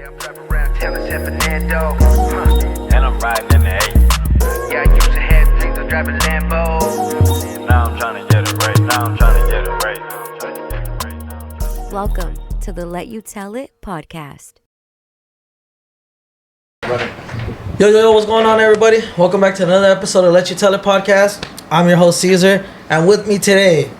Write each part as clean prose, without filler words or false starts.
Yeah, I'm driving around town in San Fernando. And I'm riding in the 8. Yeah, I used to have dreams of driving Lambo. Now I'm trying to get it right. Welcome to the Let You Tell It podcast. Yo, what's going on, everybody? Welcome back to another episode of Let You Tell It podcast. I'm your host, Caesar, and with me today,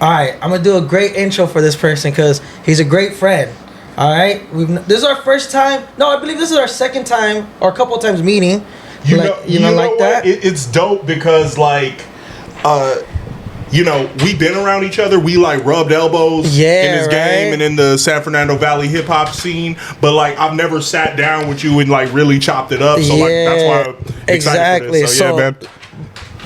alright, I'm going to do a great intro for this person because he's a great friend. Alright? This is our first time, no, I believe this is our second time, or a couple of times meeting. You know like that? It's dope because, we've been around each other. We, rubbed elbows in this game and in the San Fernando Valley hip-hop scene. But, I've never sat down with you and, really chopped it up. So, that's why I'm excited for this. So, man.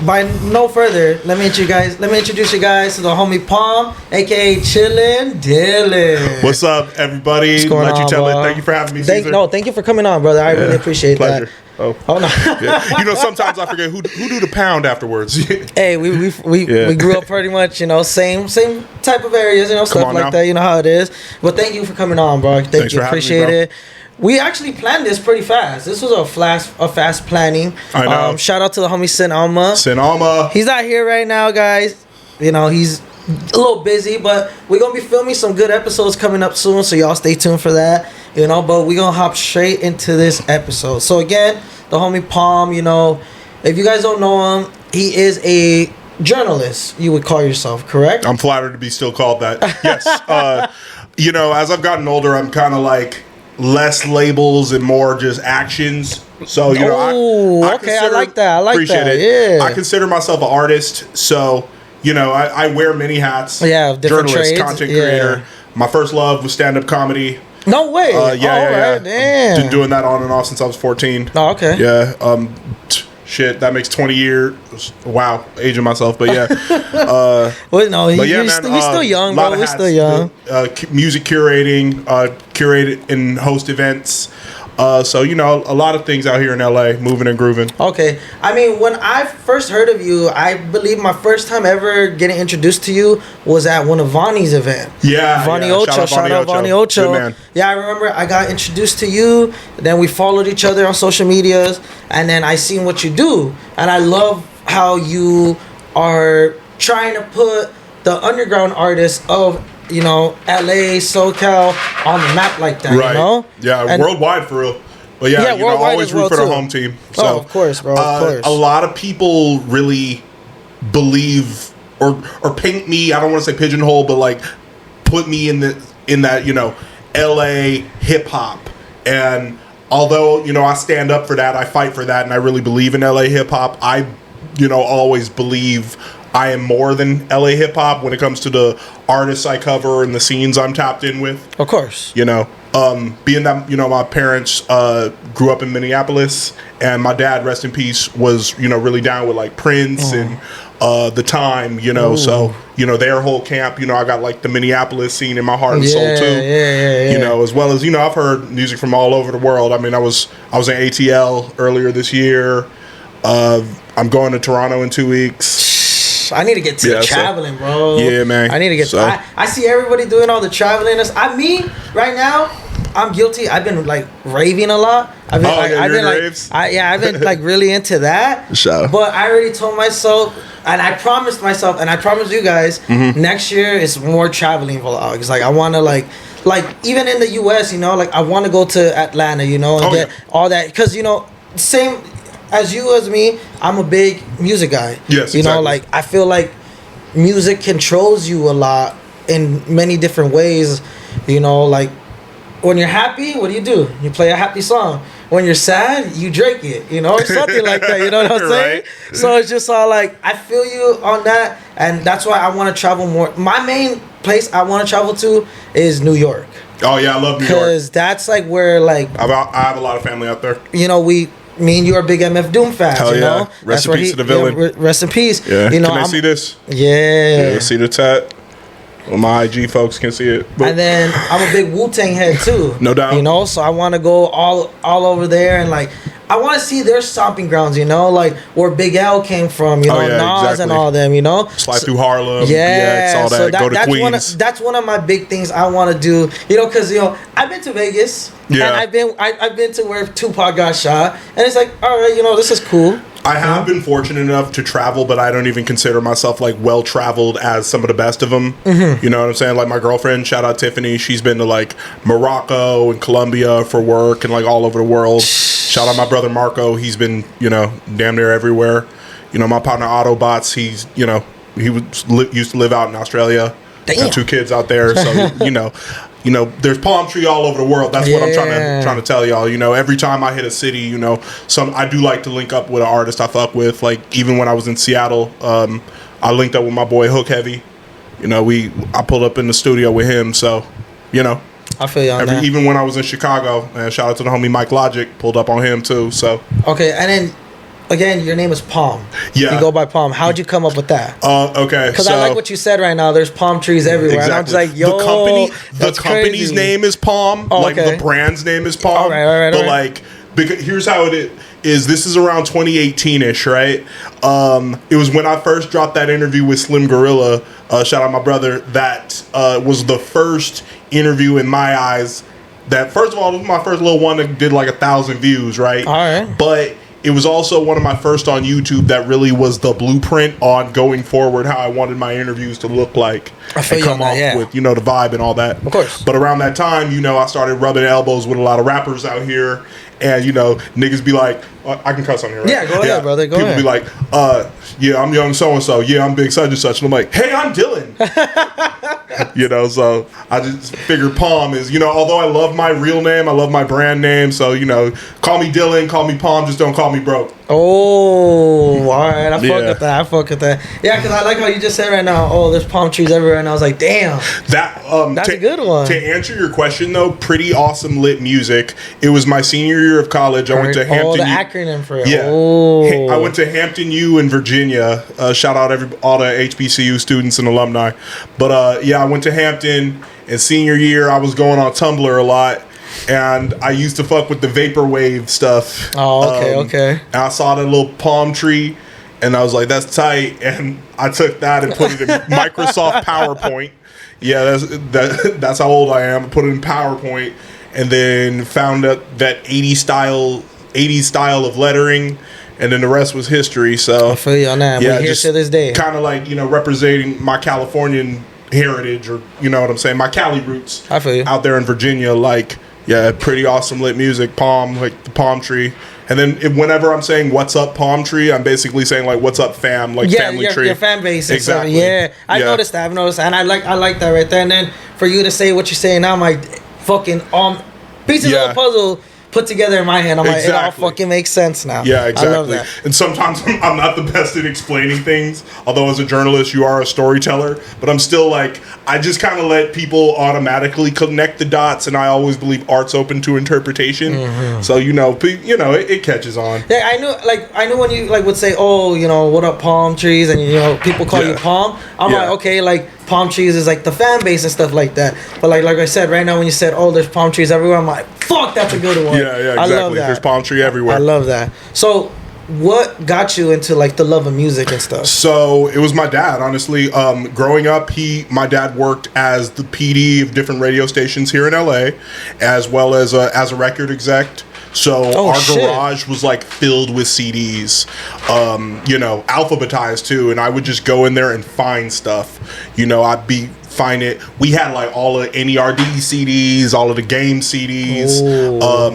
By no further, let me introduce you guys to the homie Palm, a.k.a. Chillin' Dylan. What's up, everybody? What's going Let on, you tell bro? it. Thank you for having me, Caesar. Thank you for coming on, brother. I really appreciate pleasure. that. Oh no. Yeah. Sometimes I forget who do the pound afterwards. Hey, we grew up pretty much, same type of areas, stuff like that. You know how it is. But thank you for coming on, bro. Thank you. Appreciate it. We actually planned this pretty fast. This was a fast planning. I know. Shout out to the homie Sin Alma. He's not here right now, guys. He's a little busy, but we're going to be filming some good episodes coming up soon, so y'all stay tuned for that. But we're going to hop straight into this episode. So again, the homie Palm, if you guys don't know him, he is a journalist, you would call yourself, correct? I'm flattered to be still called that. Yes. As I've gotten older, I'm kind of less labels and more just actions. So, I like that. Appreciate that. it. Yeah. I consider myself an artist. So, I wear many hats. Yeah, different journalist, trades. Content creator. My first love was stand-up comedy. No way. Yeah. Damn. Been doing that on and off since I was 14. Oh, okay. Yeah. Shit, that makes 20 years. Wow, aging myself, but yeah. You're still young, bro. We're still young. Music curating, curate and host events. So, a lot of things out here in LA, moving and grooving. Okay. When I first heard of you, I believe my first time ever getting introduced to you was at one of Vonnie's event. Yeah. Vonnie Ocho. Shout out Vonnie Ocho. Good man. Yeah, I remember I got introduced to you. Then we followed each other on social medias. And then I seen what you do. And I love how you are trying to put the underground artists of LA, SoCal on the map like that, right. Yeah, and worldwide for real. But yeah, always root for the home team. So, of course, bro, of course. A lot of people really believe or paint me, I don't want to say pigeonhole, but put me in that, LA hip hop. And although, I stand up for that, I fight for that, and I really believe in LA hip hop, I, always believe I am more than LA hip hop when it comes to the artists I cover and the scenes I'm tapped in with. Of course. Being that, my parents grew up in Minneapolis, and my dad, rest in peace, was, really down with Prince and The Time, so, their whole camp, I got the Minneapolis scene in my heart and soul too. Yeah. As well as, I've heard music from all over the world. I was in ATL earlier this year. I'm going to Toronto in 2 weeks. I need to get to traveling, bro. Yeah, man. I need to get I see everybody doing all the traveling. Right now, I'm guilty. I've been raving a lot. I've been really into that. Sure. But I already told myself, and I promised myself, and I promised you guys, next year is more traveling vlogs. I want to even in the US, I want to go to Atlanta, and get all that, because same as you as me, I'm a big music guy. Yes, exactly. I feel like music controls you a lot in many different ways. When you're happy, what do? You play a happy song. When you're sad, you drink it, or something like that. You know what I'm saying? Right. So it's just all I feel you on that, and that's why I want to travel more. My main place I want to travel to is New York. Oh yeah, I love New York. Because that's where I have a lot of family out there. Me and you are big MF Doom fans. Hell yeah. Rest in peace to the villain. Rest in peace. Yeah. Can they see this? Yeah. See the tat? Well, my IG folks can see it. But and then I'm a big Wu-Tang head too. No doubt. So I want to go all over there, and I want to see their stomping grounds, you know, like where Big L came from, you know, Nas and all them, you know. Slide through Harlem, yeah, BX, all that. So Go to Queens. That's one of my big things I want to do, you know, because, you know, I've been to Vegas. Yeah. And I've been to where Tupac got shot. And it's like, all right, you know, this is cool. I have been fortunate enough to travel, but I don't even consider myself like well traveled as some of the best of them. Mm-hmm. You know what I'm saying? Like my girlfriend, shout out Tiffany, she's been to like Morocco and Colombia for work and like all over the world. Shout out my brother Marco, he's been, you know, damn near everywhere. You know, my partner Autobots, he's, you know, used to live out in Australia. Damn. Got 2 kids out there, so you know, there's palm tree all over the world. That's what I'm trying to tell y'all. You know, every time I hit a city, you know, I do like to link up with an artist I fuck with. Like even when I was in Seattle, I linked up with my boy Hook Heavy. You know, I pulled up in the studio with him. So, you know, I feel you on that. Even when I was in Chicago, and shout out to the homie Mike Logic, pulled up on him too. So okay, and then. Again, your name is Palm. Yeah. You go by Palm. How'd you come up with that? Okay. Because I like what you said right now. There's palm trees everywhere. Exactly. And I'm just like, yo, the company's crazy. name is Palm. Oh, like okay. the brand's name is Palm. All right. But like, because here's how it is. This is around 2018-ish, right? It was when I first dropped that interview with Slim Gorilla. Shout out my brother. That was the first interview in my eyes. That first of all, it was my first little one that did like 1,000 views, right? All right. But it was also one of my first on YouTube that really was the blueprint on going forward how I wanted my interviews to look like and come off with, you know, the vibe and all that. Of course. But around that time, you know, I started rubbing elbows with a lot of rappers out here. And, you know, niggas be like, I can cuss on here, right? Yeah, go ahead, brother. Go ahead. People be like, yeah, I'm young so-and-so. Yeah, I'm big such and such. And I'm like, hey, I'm Dylan. You know, so I just figured Palm is, you know, although I love my real name, I love my brand name. So, you know, call me Dylan, call me Palm, just don't call me broke. Oh, all right. I fuck with that. Yeah, because I like how you just said right now, oh, there's palm trees everywhere. And I was like, damn. That's a good one. To answer your question, though, pretty awesome lit music. It was my senior year of college. I went to Hampton. Oh, the acronym for it. Yeah. Oh. I went to Hampton U in Virginia. Shout out all the HBCU students and alumni. But, yeah, I went to Hampton. And senior year, I was going on Tumblr a lot. And I used to fuck with the vaporwave stuff. Oh, okay. And I saw that little palm tree, and I was like, "That's tight." And I took that and put it in Microsoft PowerPoint. Yeah, that's how old I am. I put it in PowerPoint, and then found out that 80s style of lettering, and then the rest was history. So I feel you on that. Yeah, we're here to this day. Kind of like, you know, representing my Californian heritage, or you know what I'm saying, my Cali roots. I feel you. Out there in Virginia, like. Yeah, pretty awesome lit music, Palm, like the palm tree. And then whenever I'm saying what's up palm tree, I'm basically saying like what's up fam, like family tree. Your fan base. Exactly. Yeah, I've noticed that. And I like that right there. And then for you to say what you're saying now, I'm like fucking pieces of the puzzle put together in my head. I'm like, it all fucking makes sense now. Yeah, exactly. I love that. And sometimes I'm not the best at explaining things, although as a journalist you are a storyteller, but I'm still like, I just kind of let people automatically connect the dots, and I always believe art's open to interpretation. Mm-hmm. So, you know, it catches on. Yeah, I knew when you like would say, oh, you know, what up palm trees, and you know, people call you Palm. I'm like, okay, like palm trees is like the fan base and stuff like that. But like I said, right now when you said, oh, there's palm trees everywhere, I'm like, fuck, that's a good one. Yeah, exactly. I love that. There's palm tree everywhere. I love that. So what got you into like the love of music and stuff? So it was my dad, honestly. Growing up, my dad worked as the PD of different radio stations here in LA, as well as a record exec. So our garage was like filled with CDs, you know, alphabetized too. And I would just go in there and find stuff. You know, find it. We had like all of NERD CDs, all of the game CDs.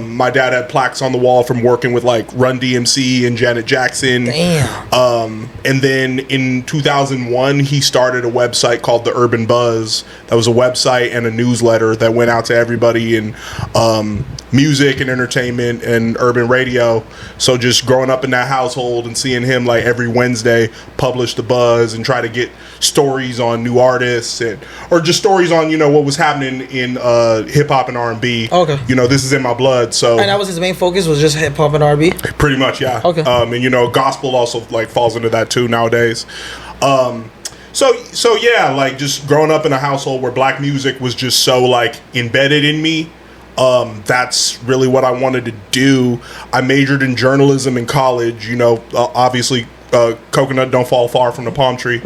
My dad had plaques on the wall from working with like Run DMC and Janet Jackson. Damn. And then in 2001, he started a website called The Urban Buzz. That was a website and a newsletter that went out to everybody in music and entertainment and urban radio. So just growing up in that household and seeing him like every Wednesday publish The Buzz and try to get stories on new artists or just stories on, you know, what was happening in hip hop and R&B. Okay. You know, this is in my blood. So. And that was his main focus, was just hip hop and R&B? Pretty much, yeah. Okay. And you know, gospel also like falls into that too nowadays. So yeah, like just growing up in a household where black music was just so like embedded in me. That's really what I wanted to do. I majored in journalism in college. You know, obviously, coconut don't fall far from the palm tree.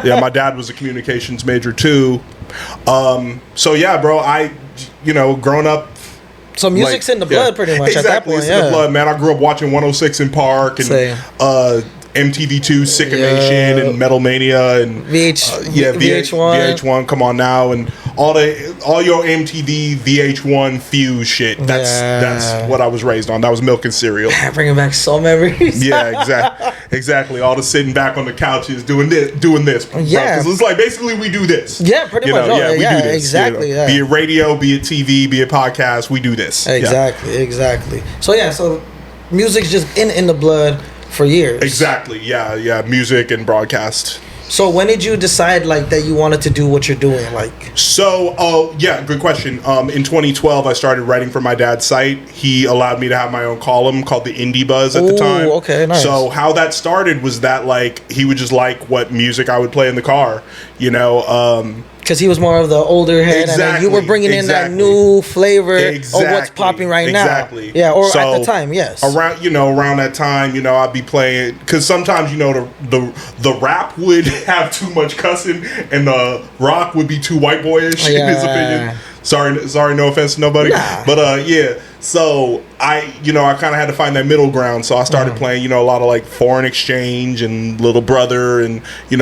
Yeah, my dad was a communications major too. So yeah, bro, growing up. So music's in the blood, pretty much. Exactly, at that point, it's in the blood, man. I grew up watching 106 in Park and MTV2, Sick and Nation, and Metal Mania, and VH1. Come on now, and all your MTV VH1 Fuse shit. That's what I was raised on. That was milk and cereal. Bringing back so memories. Yeah, exactly. All the sitting back on the couches doing this. Yeah, because it's like basically we do this. Yeah, pretty much. We do this. Exactly. You know? Be it radio, be it TV, be it podcast, we do this. Exactly. So music's just in the blood for years. Exactly. Yeah. Music and broadcast. So when did you decide that you wanted to do what you're doing? Good question. In 2012, I started writing for my dad's site. He allowed me to have my own column called the Indie Buzz at the time. Okay, nice. So how that started was that he would just like what music I would play in the car, because he was more of the older head, and then you were bringing in that new flavor of what's popping right now. Exactly. Yeah, or at the time, yes. Around that time, I'd be playing, because sometimes the rap would have too much cussing, and the rock would be too white boyish in his opinion. Sorry, no offense to nobody, but yeah. So I kind of had to find that middle ground. So I started playing, a lot of Foreign Exchange and Little Brother, and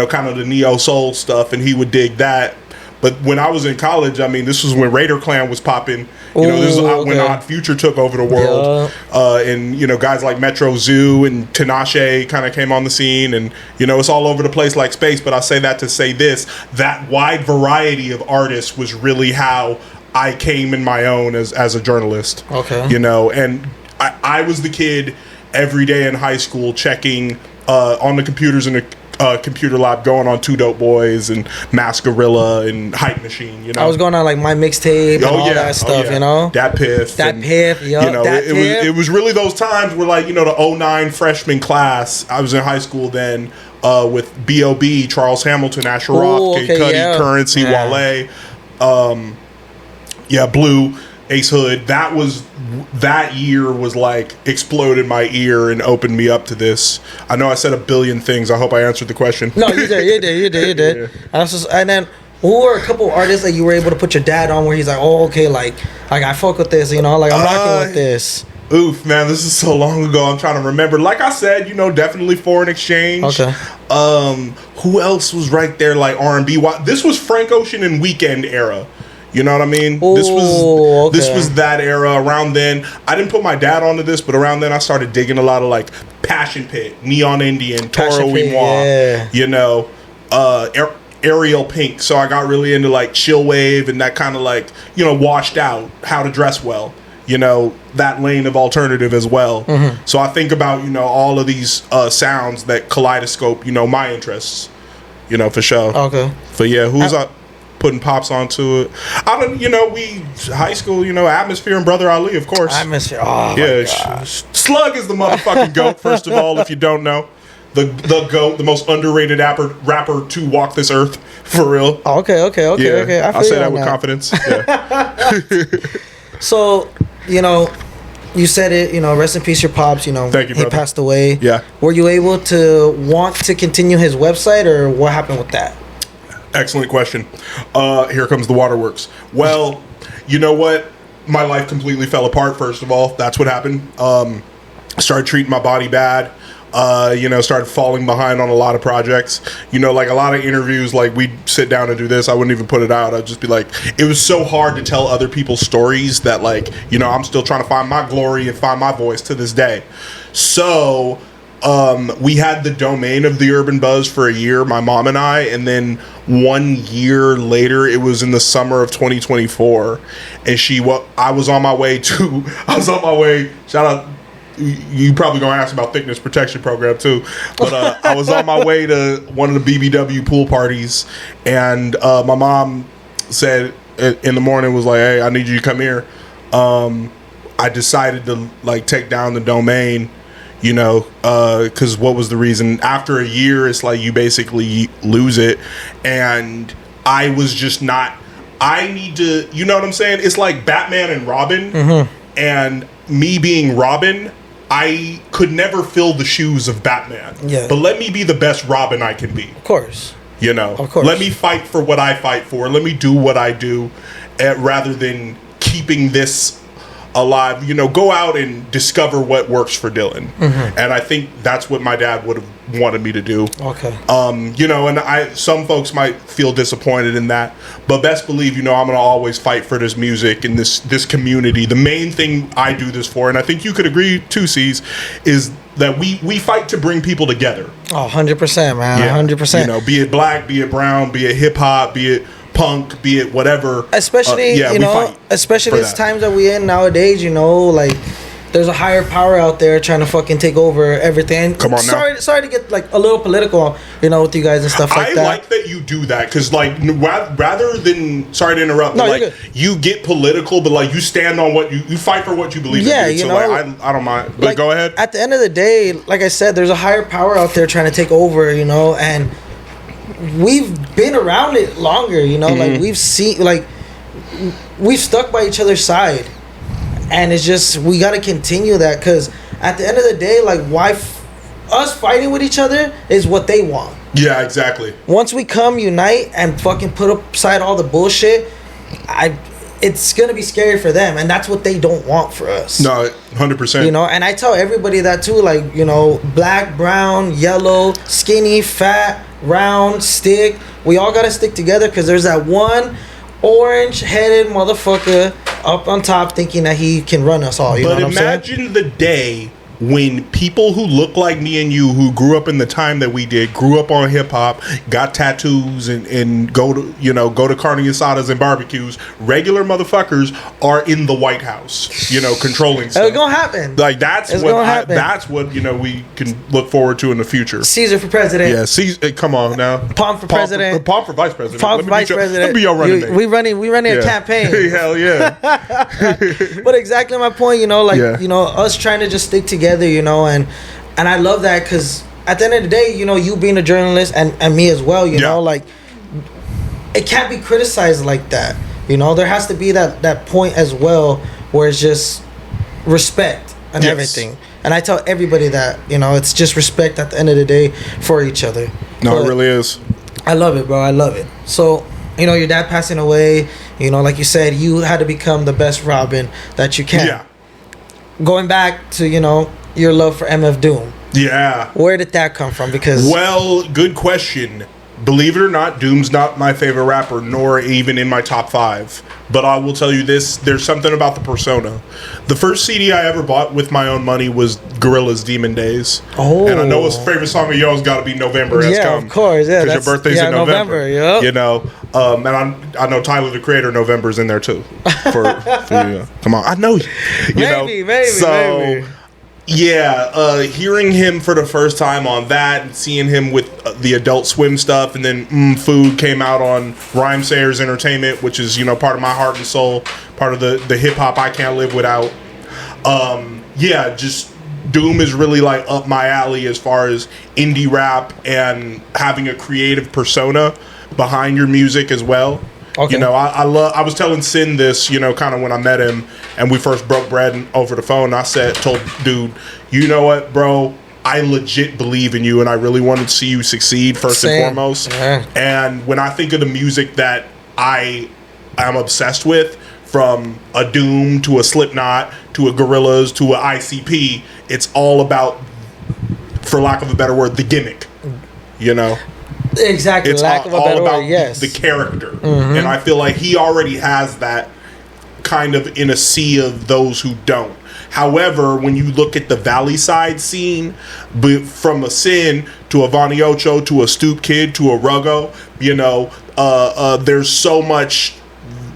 kind of the neo soul stuff, and he would dig that. But when I was in college, this was when Raider Clan was popping. This is when Odd Future took over the world. And guys like Metro Zoo and Tinashe kind of came on the scene, and it's all over the place like space. But I say that to say this: that wide variety of artists was really how I came in my own as a journalist. Okay. And I was the kid every day in high school checking on the computers in the computer lab, going on Two Dope Boys and Mask Gorilla and Hype Machine. I was going on my mixtape and all that stuff. Dat Piff. It was really those times where the 09 freshman class. I was in high school then with B.O.B., Charles Hamilton, Asher Roth, Kid Cudi, Currency, Wale. Blue, Ace Hood. That year was exploded my ear and opened me up to this. I know I said a billion things. I hope I answered the question. No, you did. Yeah. And then who were a couple artists that you were able to put your dad on where he's like, oh, okay, I fuck with this, I'm rocking with this. Oof, man, this is so long ago. I'm trying to remember. Like I said, definitely Foreign Exchange. Okay. Who else was right there R&B? This was Frank Ocean and Weekend era. You know what I mean? Ooh, this was that era. Around then, I didn't put my dad onto this, but around then I started digging a lot of Passion Pit, Neon Indian, Toro y Moi, Ariel Pink. So I got really into Chill Wave and that kind of washed out How to Dress Well. That lane of alternative as well. Mm-hmm. So I think about all of these sounds that kaleidoscope my interests. For sure. Okay. But yeah, who's up? Putting pops onto it. I don't, high school, Atmosphere and Brother Ali, of course. Atmosphere. Oh, yeah. My Slug is the motherfucking GOAT, first of all, if you don't know. The GOAT, the most underrated rapper to walk this earth, for real. Oh, okay. I say that with confidence. Yeah. So, you said it, rest in peace your pops, Thank you, he brother. passed away. Yeah. Were you able to want to continue his website, or what happened with that? Excellent question. Here comes the waterworks. Well, you know what? My life completely fell apart, first of all. That's what happened. I started treating my body bad. Started falling behind on a lot of projects. A lot of interviews, we'd sit down and do this. I wouldn't even put it out. I'd just be it was so hard to tell other people's stories that, I'm still trying to find my glory and find my voice to this day. So we had the domain of the Urban Buzz for a year, my mom and I, and then 1 year later, it was in the summer of 2024, and I was on my way, shout out, you probably gonna ask about thickness protection program too, but I was on my way to one of the BBW pool parties, and my mom said in the morning, was hey, I need you to come here. I decided to take down the domain, because what was the reason? After a year, it's you basically lose it, and I was just not I need to, you know what I'm saying? It's like Batman and Robin, Mm-hmm. and me being Robin, I could never fill the shoes of Batman. Yeah. But let me be the best Robin I can be. Of course. You know, Of course. let me fight for what I fight for. Let me do what I do, rather than keeping this alive. You know, go out and discover what works for Dylan. Mm-hmm. And I think that's what my dad would have wanted me to do. Okay. You know, and some folks might feel disappointed in that, but best believe, you know, I'm gonna always fight for this music and this community. The main thing I do this for, and I think you could agree too, C's, is that we fight to bring people together. Oh, 100%, man. 100%. You know, be it black, be it brown, be it hip hop, be it punk, be it whatever. Especially, we fight especially for this that. times that we in nowadays, you know, like there's a higher power out there trying to fucking take over everything. Come on now. Sorry to get like a little political, you know, with you guys and stuff like I that. like that you do that because, like, rather than, sorry to interrupt, No, but you're like you get political, but like you stand on what you fight for what you believe Yeah, in. Dude. you So know, like, I don't mind. But Like, go ahead. At the end of the day, like I said, there's a higher power out there trying to take over, you know, and we've been around it longer, you know, Mm-hmm. like we've seen, like we've stuck by each other's side, and it's just we got to continue that because at the end of the day, like us fighting with each other is what they want. Yeah, exactly. Once we come unite and fucking put aside all the bullshit, it's gonna be scary for them, and that's what they don't want for us. No, 100%. You know, and I tell everybody that too, like, you know, black, brown, yellow, skinny, fat, round, stick. We all gotta stick together because there's that one orange-headed motherfucker up on top thinking that he can run us all. You know But what I'm saying? imagine the day when people who look like me and you, who grew up in the time that we did, grew up on hip hop, got tattoos, and go to carne asadas and barbecues, regular motherfuckers are in the White House, you know, controlling stuff. It's gonna happen. Like that's It's what gonna happen. that's what, you know, we can look forward to in the future. Caesar for president. Yeah, see, come on now. Pomp for president. Pomp for vice president. Pomp for vice president. Let me be your running mate. We running a Yeah. campaign. Hell yeah. But exactly my point, you know, like, Yeah. you know, us trying to just stick together, you know, and I love that because at the end of the day, you know, you being a journalist and me as well, you Yeah. know, like, it can't be criticized like that, you know. There has to be that point as well where it's just respect and Yes. everything. And I tell everybody that, you know, it's just respect at the end of the day for each other. No, But it really is. I love it, bro. I love it. So, you know, your dad passing away, you know, like you said, you had to become the best Robin that you can. Yeah. Going back to, you know, your love for MF Doom. Yeah. Where did that come from? Because Well, good question. Believe it or not, Doom's not my favorite rapper, nor even in my top 5. But I will tell you this, there's something about the persona. The first CD I ever bought with my own money was Gorillaz Demon Days. Oh. And I know his favorite song of yours got to be November Has Yeah, Come. of course, yeah, Because your that's- birthday's in November. yep. You know, and I know Tyler, the Creator, November's in there too. For you. Come on, I know you. You know? Maybe. Yeah, hearing him for the first time on that and seeing him with the Adult Swim stuff, and then Food came out on Rhyme Sayers Entertainment, which is, you know, part of my heart and soul, part of the hip hop I can't live without. Yeah, just Doom is really like up my alley as far as indie rap and having a creative persona behind your music as well. Okay. You know, I was telling Sin this, you know, kind of when I met him and we first broke bread over the phone. I told dude, you know what, bro, I legit believe in you and I really want to see you succeed first Same. and foremost. Yeah. And when I think of the music that I am obsessed with, from a Doom to a Slipknot to a Gorillaz to a ICP, it's all about, for lack of a better word, the gimmick. You know? Exactly. It's Lack of a all better about word, yes. the character. And I feel like he already has that kind of in a sea of those who don't. However, when you look at the Valley Side scene, from a Sin to a Vonnie Ocho to a Stoop Kid to a Ruggo, you know, there's so much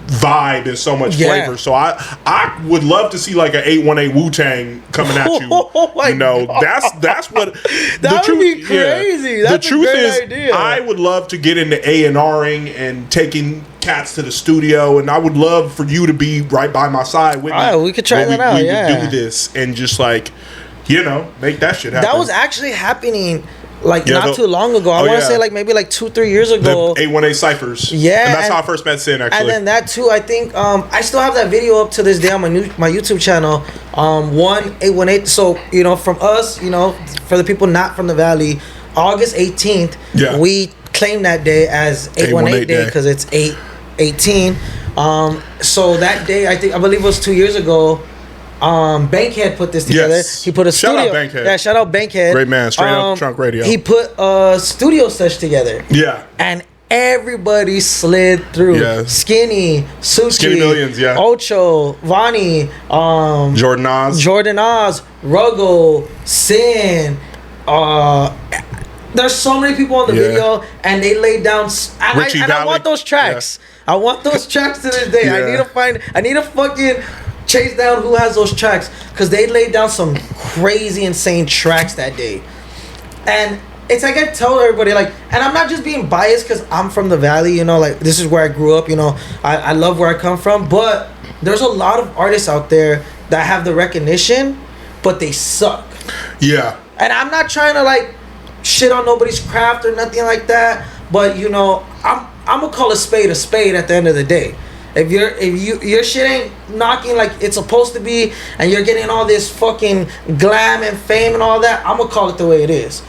vibe and so much Yeah. flavor. So I would love to see like an 818 Wu-Tang coming at you. Oh my you know, God. that's what That would be crazy. That's a the truth great is, idea. I would love to get into A&Ring and taking cats to the studio, and I would love for you to be right by my side with me. All right, we could try when that out, we yeah. would do this and just like, you know, make that shit happen. That was actually happening like not too long ago. I want to say like maybe like 2-3 years ago. The 818 Cyphers. Yeah, and that's how I first met Sin. Actually, and then that too. I think I still have that video up to this day on my YouTube channel. 818. So from us, for the people not from the Valley, August 18th, we claim that day as 818 day because it's 8/18. So that day, I believe it was 2 years ago. Bankhead put this together. Yes. He put a studio. Shout out Bankhead. Yeah, shout out Bankhead. Great man, straight up Trunk Radio. He put a studio sesh together. Yeah. And everybody slid through. Yeah. Skinny, Suchi, Skinny Millions, yeah. Ocho, Vonnie, Jordan Oz, Ruggo, Sin. There's so many people on the video, and they laid down. I want those tracks. Yeah. I want those tracks to this day. Yeah. I need to fucking chase down who has those tracks, because they laid down some crazy, insane tracks that day. And it's like I tell everybody, like, and I'm not just being biased because I'm from the Valley, like this is where I grew up. I love where I come from, but there's a lot of artists out there that have the recognition, but they suck. Yeah. And I'm not trying to like shit on nobody's craft or nothing like that, but I'm gonna call a spade at the end of the day. If your shit ain't knocking like it's supposed to be, and you're getting all this fucking glam and fame and all that, I'm gonna call it the way it is.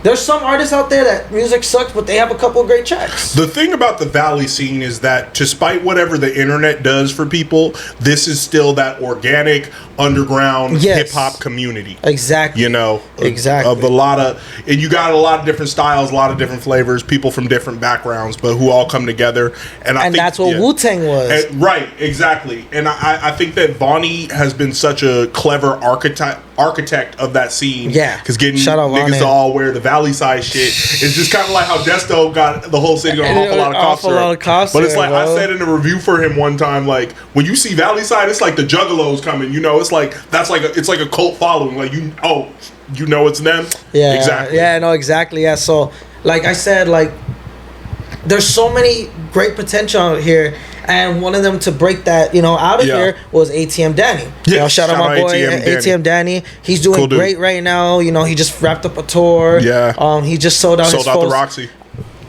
There's some artists out there that music sucks, but they have a couple of great tracks. The thing about the Valley scene is that despite whatever the internet does for people, this is still that organic, underground hip-hop community. Exactly. Exactly. Of a lot of, and you got a lot of different styles, a lot of different flavors, people from different backgrounds, but who all come together. And I think that's what Wu-Tang was. Right, exactly. And I think that Vonnie has been such a clever architect of that scene. Yeah. Because getting niggas to all wear the Valley side shit is just kind of like how Desto got the whole city on an awful lot of cough syrup. But it's like, I said in a review for him one time, like, when you see Valley side, it's like the Juggalos coming, it's like, it's like a cult following, like, it's them. Yeah. Exactly. Yeah, no, exactly. Yeah. So, like I said, like, there's so many great potential out here, and one of them to break that, out of here was ATM Danny. Yeah, shout out my boy ATM Danny. He's doing great right now. He just wrapped up a tour. Yeah. He just sold out the Roxy.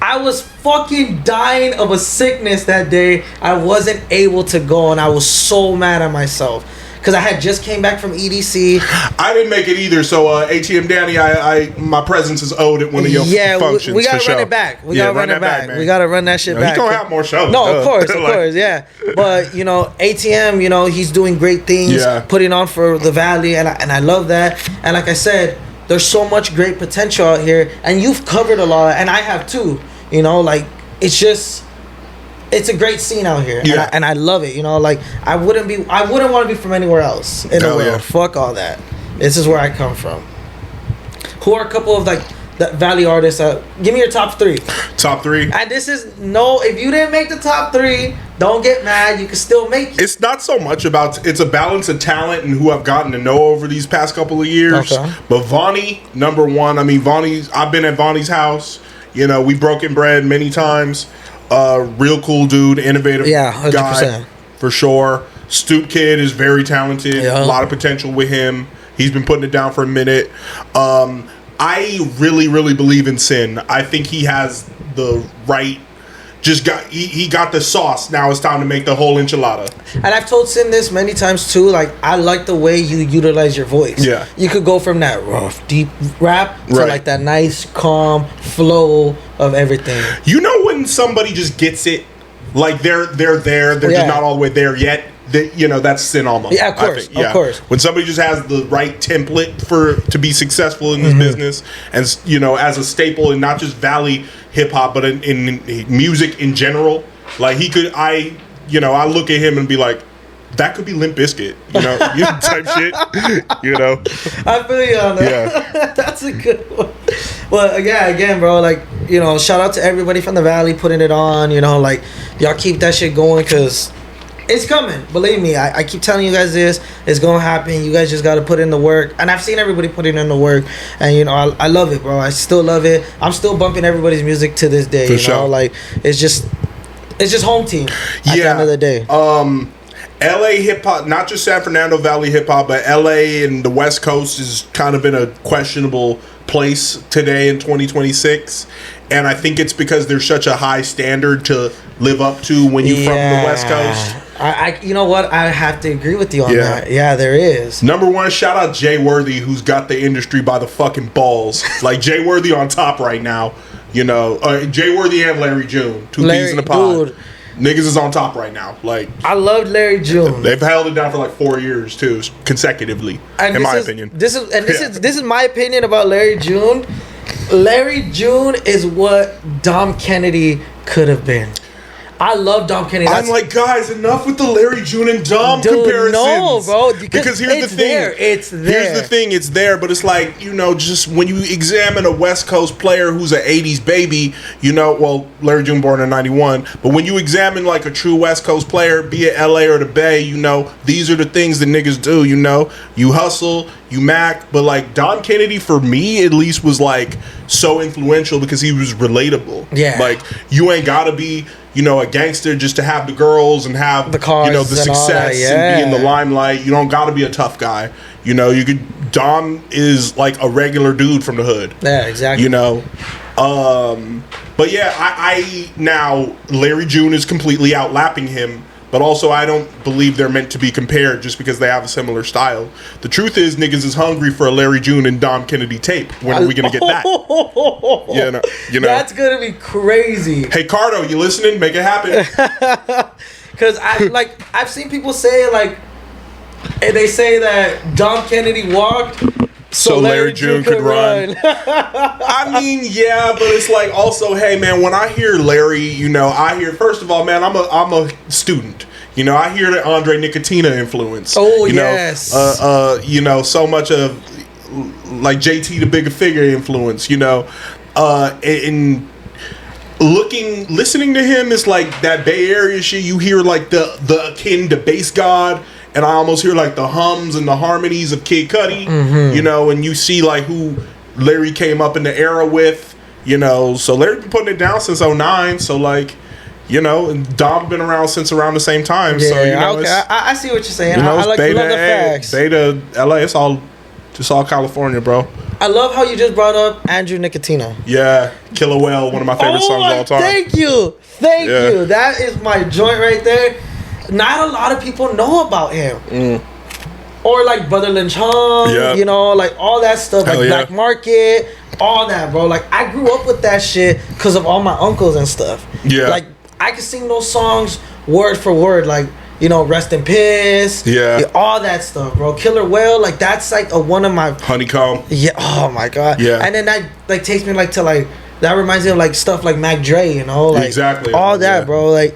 I was fucking dying of a sickness that day. I wasn't able to go, and I was so mad at myself. Because I had just came back from EDC. I didn't make it either, so ATM Danny, my presence is owed at one of your functions. We gotta run it back. We gotta run it back. We gotta run that shit back. He's gonna have more shows. No, of course, yeah. But ATM, he's doing great things, putting on for the Valley, and I love that. And like I said, there's so much great potential out here, and you've covered a lot, and I have too. It's a great scene out here, and I love it. I wouldn't want to be from anywhere else in the world. Yeah. Fuck all that. This is where I come from. Who are a couple of the Valley artists? Give me your top three. Top three. And this is if you didn't make the top three, don't get mad. You can still make it. It's not so much about. It's a balance of talent and who I've gotten to know over these past couple of years. Okay. But Vonnie, number one. I mean, I've been at Vonnie's house. We've broken bread many times. Real cool dude, innovative 100%. Guy, for sure. Stoop Kid is very talented. A lot of potential with him. He's been putting it down for a minute. I really, really believe in Sin. I think he has the right. He got the sauce. Now it's time to make the whole enchilada. And I've told Sin this many times too. Like, I like the way you utilize your voice. Yeah. You could go from that rough, deep rap to like that nice, calm flow of everything. When somebody just gets it, like they're there. They're just not all the way there yet. That's Sin Alma. Yeah, of course. Of course. When somebody just has the right template to be successful in this business, and as a staple, and not just Valley hip hop, but in music in general, like I look at him and be like, that could be Limp Bizkit, type shit, I feel you on that. Yeah. That's a good one. Well, yeah, again, bro, like, shout out to everybody from the Valley putting it on, like, y'all keep that shit going, because it's coming. Believe me, I keep telling you guys this. It's going to happen. You guys just got to put in the work. And I've seen everybody putting in the work. And, I love it, bro. I still love it. I'm still bumping everybody's music to this day. For sure. Like, it's just home team at the end of the day. LA hip hop, not just San Fernando Valley hip hop, but LA and the West Coast is kind of in a questionable place today in 2026. And I think it's because there's such a high standard to live up to when you're from the West Coast. I you know what? I have to agree with you on that. Yeah, there is. Number one, shout out Jay Worthy, who's got the industry by the fucking balls. Like, Jay Worthy on top right now. You know, Jay Worthy and Larry June. Two peas in the pod. Dude. Niggas is on top right now. Like, I loved Larry June. They've held it down for like 4 years too, consecutively. In my opinion. This is my opinion about Larry June. Larry June is what Dom Kennedy could have been. I love Dom Kennedy. I'm like, guys, enough with the Larry June and Dom comparisons. No, bro. Because here's the thing. It's there. Here's the thing. It's there, but it's like, you know, just when you examine a West Coast player who's an 80s baby, you know, well, Larry June born in 91, but when you examine like a true West Coast player, be it LA or the Bay, you know, these are the things that niggas do, you know. You hustle, you mac, but like Dom Kennedy, for me at least, was like so influential because he was relatable. Yeah. Like, you ain't gotta be, you know, a gangster just to have the girls and have the cars, you know, the success and be in the limelight. You don't got to be a tough guy. You know, you could. Dom is like a regular dude from the hood. Yeah, exactly. You know, but yeah, I now Larry June is completely outlapping him. But also, I don't believe they're meant to be compared just because they have a similar style. The truth is, niggas is hungry for a Larry June and Dom Kennedy tape. When are we gonna get that? You know, that's gonna be crazy. Hey, Cardo, you listening? Make it happen. Because I've seen people say like, they say that Dom Kennedy walked so Larry June could run. I mean, yeah, but it's like also, hey man, when I hear Larry, you know, I hear, first of all, man, I'm a student. You know, I hear the Andre Nicotina influence. Oh, you yes. You know, so much of like JT the Bigger Figure influence. You know, and listening to him is like that Bay Area shit. You hear like the akin to Bass God. And I almost hear like the hums and the harmonies of Kid Cudi, you know, and you see like who Larry came up in the era with, you know. So Larry been putting it down since 2009. So like, you know, and Dom been around since around the same time. Yeah, so you know, okay. I see what you're saying. You know, I love the facts. Beta, LA, it's all California, bro. I love how you just brought up Andrew Nicotina. Yeah, Killer Whale, one of my favorite songs of all time. Thank you. That is my joint right there. Not a lot of people know about him. Or like Brother Lynch Hung, you know, like all that stuff, like Black Market, all that, bro. Like, I grew up with that shit because of all my uncles and stuff. Yeah. Like, I can sing those songs word for word, like, you know, Rest in Piss. Yeah. All that stuff, bro. Killer Whale, like, that's like one of my... Honeycomb. Yeah, oh my God. Yeah. And then that, like, takes me, like, to, like, that reminds me of, like, stuff like Mac Dre, you know? Like, exactly. All that, bro. Like,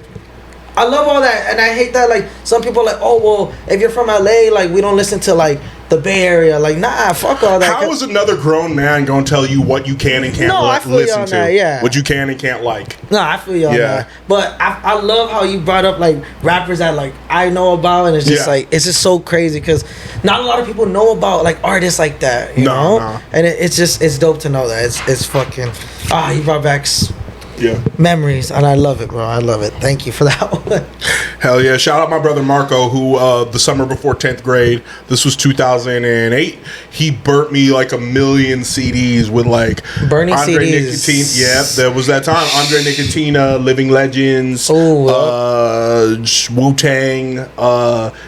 I love all that, and I hate that, like, some people are like, oh, well, if you're from LA, like, we don't listen to, like, the Bay Area. Like, nah, fuck all that. How is another grown man going to tell you what you can and can't listen to? That, yeah. What you can and can't like? No, I feel you on that. But I love how you brought up, like, rappers that, like, I know about, and it's just, like, it's just so crazy, because not a lot of people know about, like, artists like that, you know? And it's just, it's dope to know that. It's fucking, you brought back... memories, and I love it, bro. I love it. Thank you for that one. Hell yeah. Shout out my brother Marco, who the summer before 10th grade, this was 2008, he burnt me like 1 million CDs with like Bernie Andre CDs. Nicotina. Yeah, there was that time. Andre Nicotina, Living Legends, Wu-Tang,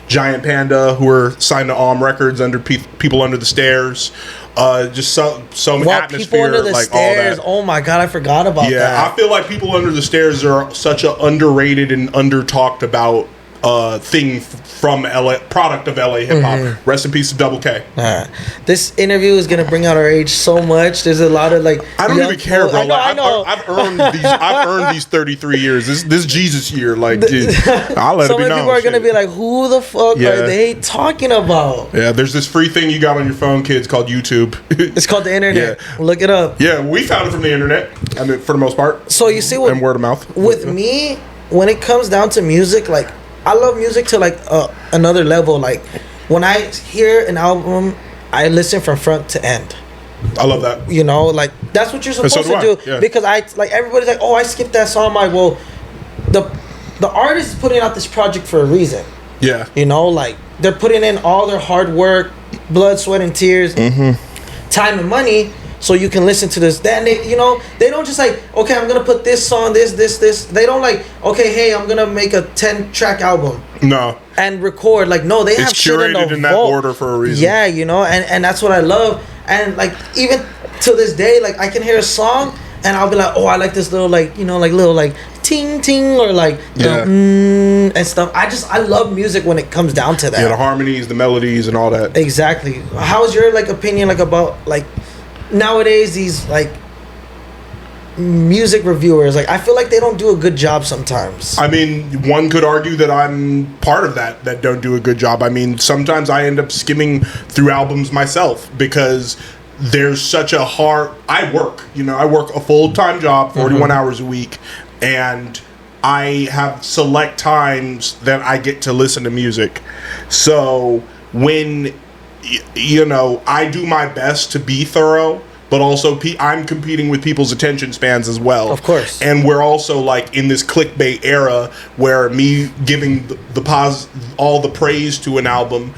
Giant Panda, who were signed to Arm Records under People Under the Stairs. Just some atmosphere, People Under the like Stairs. all that. Oh my God, I forgot about that. Yeah, I feel like People Under the Stairs are such an underrated and under talked about thing from LA, product of LA hip hop. Rest in peace to Double K. This interview is gonna bring out our age so much. There's a lot of like. I don't even care, bro. I know. I've earned these 33 years. This Jesus year, like, dude, I'll let it be known. So many people are gonna be like, "Who the fuck are they talking about?" Yeah, there's this free thing you got on your phone, kids, called YouTube. It's called the internet. Look it up. Yeah, we found it from the internet. I mean, for the most part. So you see what? And word of mouth. With me, when it comes down to music, like. I love music to like another level. Like when I hear an album, I listen from front to end. I love that. You know, like that's what you're supposed to do. Yeah. Because everybody's like, oh, I skipped that song. I'm like, well, the artist is putting out this project for a reason. Yeah. You know, like they're putting in all their hard work, blood, sweat, and tears, time and money. so you can listen to this. Then they, they don't just like, okay, I'm gonna put this song, this. They don't like, okay, hey, I'm gonna make a 10-track album. No. And record, like, no, they have shit in the in that order for a reason. Yeah, and that's what I love. And like, even to this day, like, I can hear a song and I'll be like, oh, I like this little, like, little like ting ting, or like and stuff. I love music when it comes down to that. Yeah, the harmonies, the melodies, and all that. Exactly. How's your like opinion like about like nowadays these like music reviewers? Like, I feel like they don't do a good job sometimes. I mean, one could argue that I'm part of that don't do a good job. I mean, sometimes I end up skimming through albums myself because there's such a hard... I work a full-time job, 41 hours a week, and I have select times that I get to listen to music. So when, I do my best to be thorough, but also I'm competing with people's attention spans as well. Of course. And we're also like in this clickbait era where me giving all the praise to an album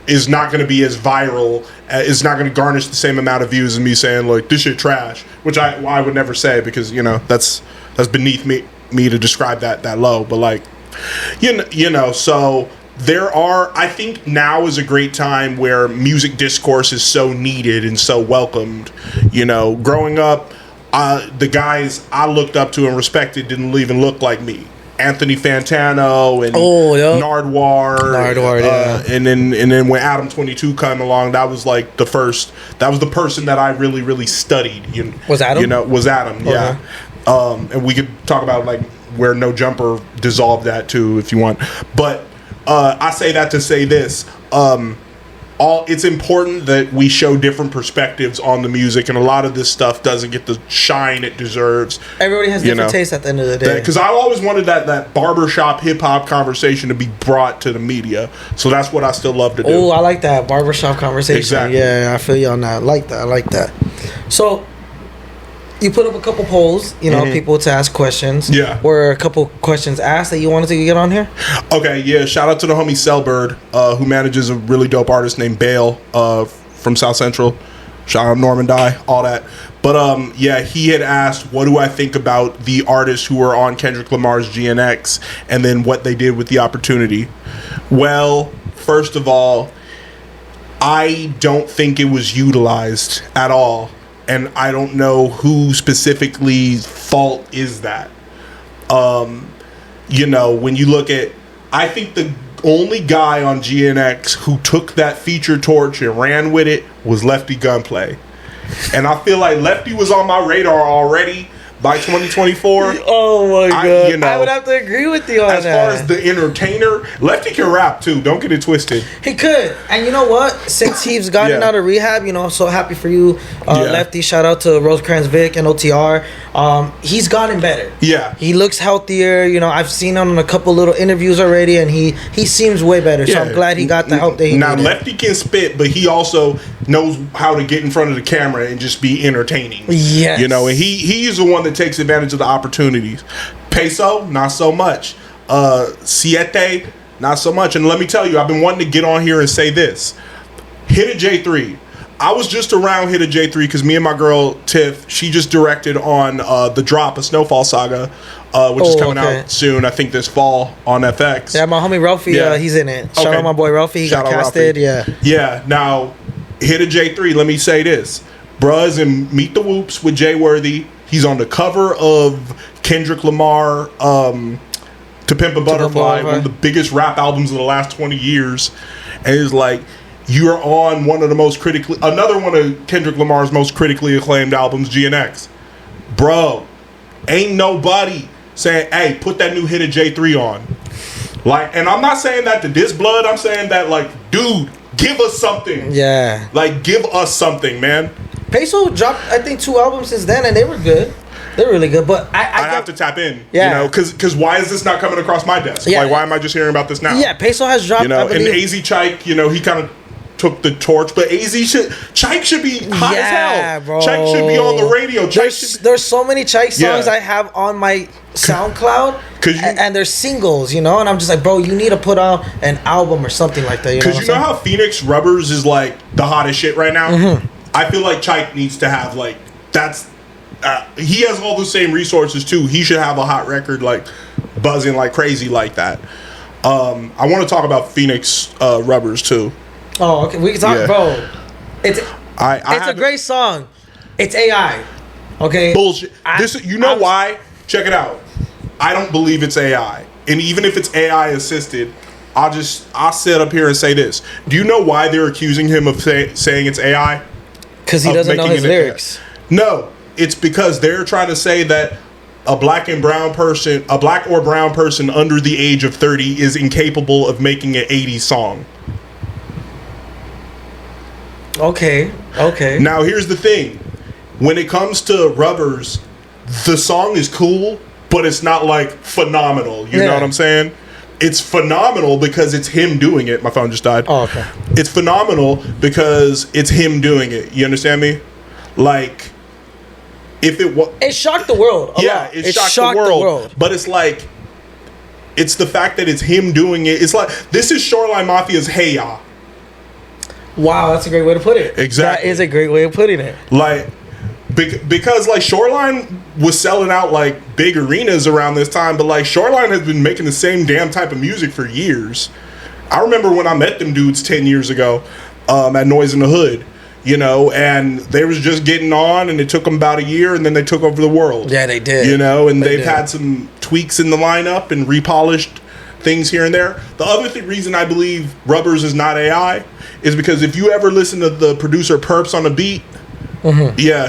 is not going to be as viral. It's not going to garnish the same amount of views as me saying like this shit trash, which I would never say because that's beneath me to describe that low. But like so I think now is a great time where music discourse is so needed and so welcomed. Growing up, the guys I looked up to and respected didn't even look like me. Anthony Fantano and Nardwuar, yeah. And then when Adam 22 came along, that was like the person that I really, really studied. Was Adam? Was Adam, yeah. And we could talk about like where No Jumper dissolved that too if you want. But I say that to say this. It's important that we show different perspectives on the music, and a lot of this stuff doesn't get the shine it deserves. Everybody has different tastes at the end of the day. Because I always wanted that barbershop hip-hop conversation to be brought to the media. So that's what I still love to do. Oh, I like that. Barbershop conversation. Exactly. Yeah, I feel you on that. I like that. So, you put up a couple polls, people to ask questions. Yeah. Were a couple questions asked that you wanted to get on here? Okay, yeah. Shout out to the homie Cellbird, who manages a really dope artist named Bale from South Central. Shout out Norman Dye, all that. But he had asked, what do I think about the artists who were on Kendrick Lamar's GNX and then what they did with the opportunity? Well, first of all, I don't think it was utilized at all. And I don't know who specifically's fault is that. When you look at... I think the only guy on GNX who took that feature torch and ran with it was Lefty Gunplay. And I feel like Lefty was on my radar already by 2024. Oh my god. I would have to agree with you on that. As far as the entertainer, Lefty can rap too. Don't get it twisted. He could. And you know what? Since he's gotten out of rehab, I'm so happy for you, Lefty. Shout out to Rosecrans Vic and OTR. He's gotten better. Yeah. He looks healthier. I've seen him in a couple little interviews already, and he seems way better. So I'm glad he got the help that he needed. Now, Lefty can spit, but he also knows how to get in front of the camera and just be entertaining. Yes. And he's the one that takes advantage of the opportunities. Peso, not so much. Siete, not so much. And let me tell you, I've been wanting to get on here and say this. Hit a J3. I was just around Hit a J3 because me and my girl Tiff, she just directed on The Drop, a Snowfall Saga, which is coming out soon. I think this fall on FX. Yeah, my homie Ralphie, he's in it. Shout out my boy Ralphie. He got casted. Ralphie. Yeah. Now, Hit a J3. Let me say this. Bruh's in Meet the Whoops with Jay Worthy. He's on the cover of Kendrick Lamar, To Pimp a Butterfly, one of the biggest rap albums of the last 20 years. And it's like, you're on another one of Kendrick Lamar's most critically acclaimed albums, GNX. Bro, ain't nobody saying, hey, put that new Hit of J3 on. Like, and I'm not saying that to diss Blood. I'm saying that, like, dude, give us something. Yeah. Like, give us something, man. Peso dropped, I think, 2 albums since then, and they were good. They're really good, but I have to tap in. Yeah. Because why is this not coming across my desk? Yeah. Like, why am I just hearing about this now? Yeah, Peso has dropped, and AZ Chike, he kind of took the torch, but Chike should be hot as hell. Bro. Chike should be on the radio. There's so many Chike songs I have on my SoundCloud, and they're singles, and I'm just like, bro, you need to put out an album or something like that. Because you know how Phoenix Rubbers is like the hottest shit right now? Mm-hmm. I feel like Chike needs to have like that's. He has all the same resources too. He should have a hot record like buzzing like crazy like that. I want to talk about Phoenix Rubbers too. Oh, okay. We can talk, bro. It's a great song. It's AI. Okay. Bullshit. Why? Check it out. I don't believe it's AI, and even if it's AI assisted, I'll sit up here and say this. Do you know why they're accusing him of saying it's AI? Because he doesn't know his lyrics. No. It's because they're trying to say that a black or brown person under the age of 30 is incapable of making an 80s song. Okay. Now, here's the thing. When it comes to Rubbers, the song is cool, but it's not, like, phenomenal. You know what I'm saying? It's phenomenal because it's him doing it. My phone just died. Oh, okay. It's phenomenal because it's him doing it. You understand me? Like... It shocked the world. It shocked the world. But it's like, it's the fact that it's him doing it. It's like, this is Shoreline Mafia's Hey Ya. Wow, that's a great way to put it. Exactly. That is a great way of putting it. Like, because like Shoreline was selling out like big arenas around this time, but like Shoreline has been making the same damn type of music for years. I remember when I met them dudes 10 years ago at Noise in the Hood. You know, and they was just getting on, and it took them about a year, and then they took over the world. Yeah, they did. You know, and they've had some tweaks in the lineup and repolished things here and there. The other reason I believe Rubbers is not AI is because if you ever listen to the producer Perps on the Beat,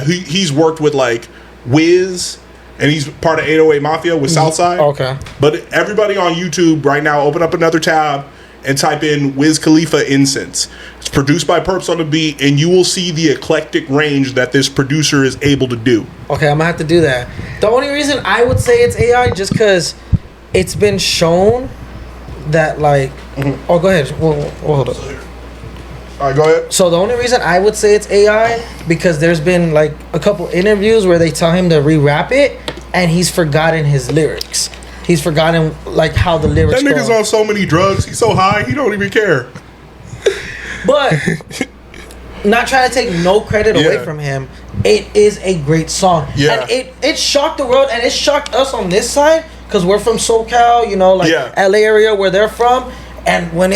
he's worked with like Wiz, and he's part of 808 Mafia with Southside. Okay. But everybody on YouTube right now, open up another tab and type in Wiz Khalifa Incense. It's produced by Perps on the Beat, and you will see the eclectic range that this producer is able to do. Okay, I'm gonna have to do that. The only reason I would say it's AI just because it's been shown that like... Oh, go ahead. We'll hold up. All right, go ahead. So the only reason I would say it's AI because there's been like a couple interviews where they tell him to re-rap it, and he's forgotten his lyrics. He's forgotten like how the lyrics That nigga's on so many drugs. He's so high, he don't even care. But not trying to take no credit away from him, it is a great song. Yeah. And it shocked the world, and it shocked us on this side because we're from SoCal, you know, like LA area where they're from. And when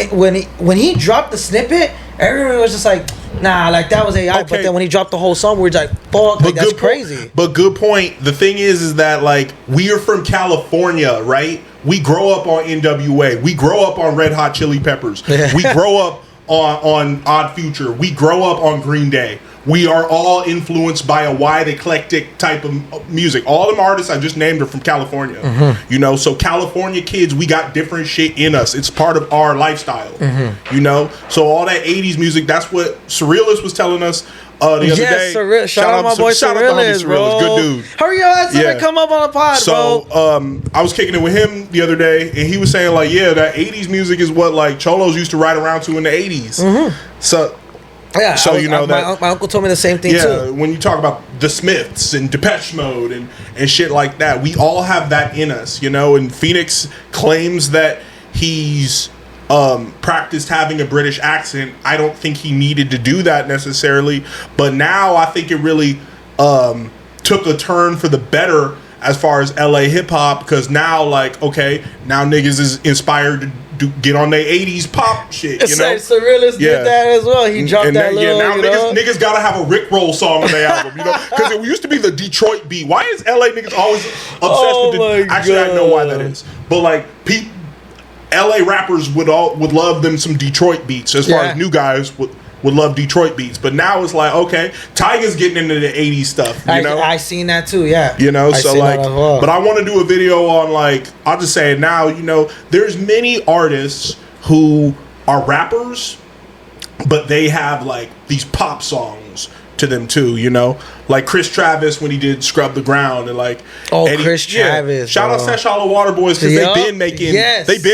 he dropped the snippet, everyone was just like, nah, like that was AI. Okay. But then when he dropped the whole song, we were like, fuck, like, that's crazy. But good point. The thing is that like we are from California, right? We grow up on NWA. We grow up on Red Hot Chili Peppers. We grow up on Odd Future. We grow up on Green Day. We are all influenced by a wide eclectic type of music. All them artists I just named are from California. You know, so California kids, we got different shit in us. It's part of our lifestyle. You know, so all that 80s music, that's what Surrealist was telling us the other day. Shout out my boy Surrealist, bro. Good dude. Hurry up, that's come up on the pod, bro. So I was kicking it with him the other day, and he was saying like, yeah, that 80s music is what like cholos used to ride around to in the 80s. So yeah, so you know that my uncle told me the same thing too. Yeah, when you talk about the Smiths and Depeche Mode and shit like that, we all have that in us, you know. And Phoenix claims that he's practiced having a British accent. I don't think he needed to do that necessarily, but now I think it really took a turn for the better as far as LA hip hop, because now like okay, now niggas is inspired to get on their 80s pop shit, you know? Surrealist did that as well. He dropped that little, now you know? niggas gotta have a Rick Roll song on their album, you know? Because it used to be the Detroit beat. Why is LA niggas always obsessed with the... Actually, I know why that is. But, like, LA rappers would love them some Detroit beats, as far as new guys would love Detroit beats. But now it's like, okay, Tyga's getting into the 80s stuff, you know? I seen that too, yeah. You know, so like, but I want to do a video on like, I'll just say it now, you know, there's many artists who are rappers, but they have like these pop songs to them too, you know, like Chris Travis when he did Scrub the Ground, and like Chris Travis. Shout out Sesh All the Water Boys, because they've been